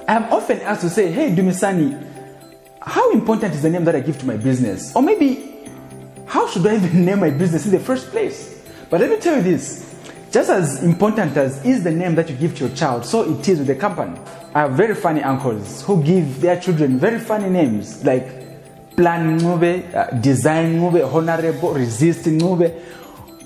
I'm often asked to say, hey, Dumisani, how important is the name that I give to my business? Or maybe, how should I even name my business in the first place? But let me tell you this, just as important as is the name that you give to your child, so it is with the company. I have very funny uncles who give their children very funny names, like Plan Ncube, Design Ncube, Honourable, Resist Ncube,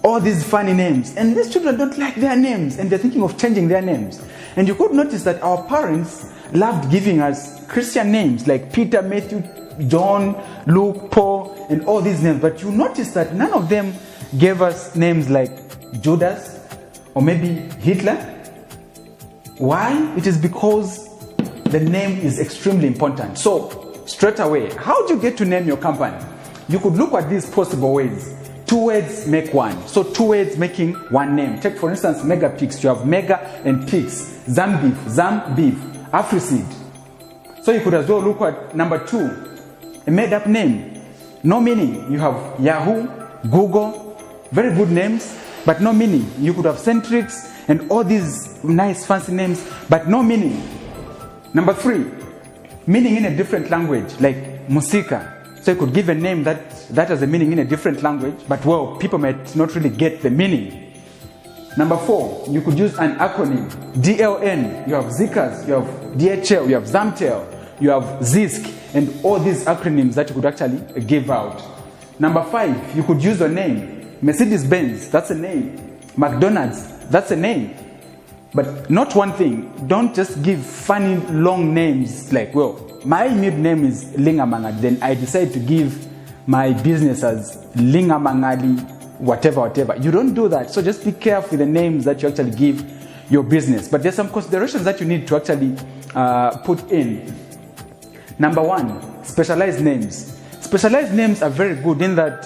all these funny names. And these children don't like their names, and they're thinking of changing their names. And you could notice that our parents loved giving us Christian names like Peter, Mathew, John, Luke, Paul, and all these names. But you notice that none of them gave us names like Judas or maybe Hitler. Why? It is because the name is extremely important. So, straight away, how do you get to name your company? You could look at these possible ways. 2 words make one. So 2 words making one name. Take for instance Megapix. You have Mega and Pix. Zam Beef, Afriseed. So you could as well look at number 2, a made up name, no meaning. You have Yahoo, Google, very good names, but no meaning. You could have Centrix and all these nice fancy names, but no meaning. Number 3, meaning in a different language, like Musika. So you could give a name that has a meaning in a different language, but well, people might not really get the meaning. Number 4, you could use an acronym. DLN, you have Zkers, you have DHL, you have Zamtel, you have Zisk, and all these acronyms that you could actually give out. Number 5, you could use a name. Mercedes-Benz, that's a name. McDonald's, that's a name. But not one thing, don't just give funny long names like, well, my mid name is Lingamangali, then I decide to give my business as Lingamangali whatever. You don't do that. So just be careful with the names that you actually give your business. But there's some considerations that you need to actually put in. Number 1, specialized names. Specialized names are very good in that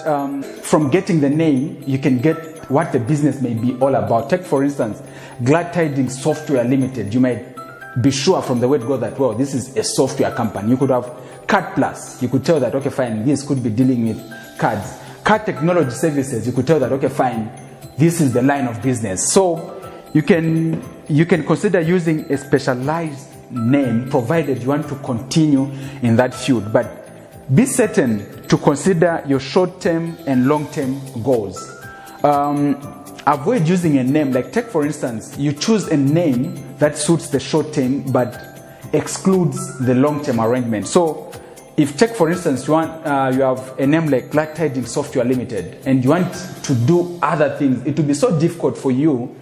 from getting the name, you can get what the business may be all about. Take for instance, Glad Tidings Software Limited. You might be sure from the word go that, well, this is a software company. You could have Card Plus. You could tell that, okay, fine, this could be dealing with cards. Card Technology Services. You could tell that, okay, fine, this is the line of business. So you can consider using a specialized name provided you want to continue in that field. But be certain to consider your short-term and long-term goals. Avoid using a name, like take for instance, you choose a name that suits the short term but excludes the long term arrangement. So if take for instance you have a name like Glad Tidings Software Limited and you want to do other things, it will be so difficult for you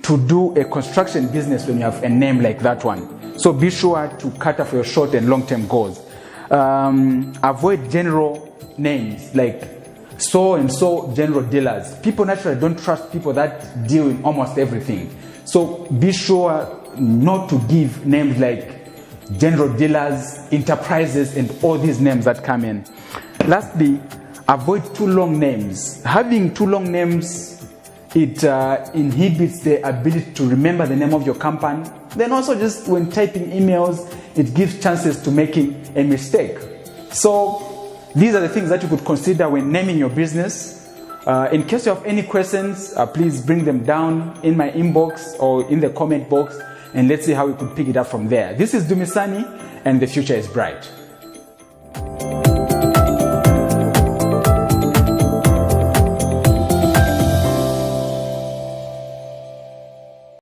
to do a construction business when you have a name like that one. So be sure to cater for your short and long term goals. Avoid general names like so and so general dealers. People naturally don't trust people that deal in almost everything. So be sure not to give names like general dealers, enterprises, and all these names that come in. Lastly, avoid too long names. Having too long names, it inhibits the ability to remember the name of your company. Then also just when typing emails, it gives chances to making a mistake. So these are the things that you could consider when naming your business. In case you have any questions, please bring them down in my inbox or in the comment box, and let's see how we could pick it up from there. This is Dumisani, and the future is bright.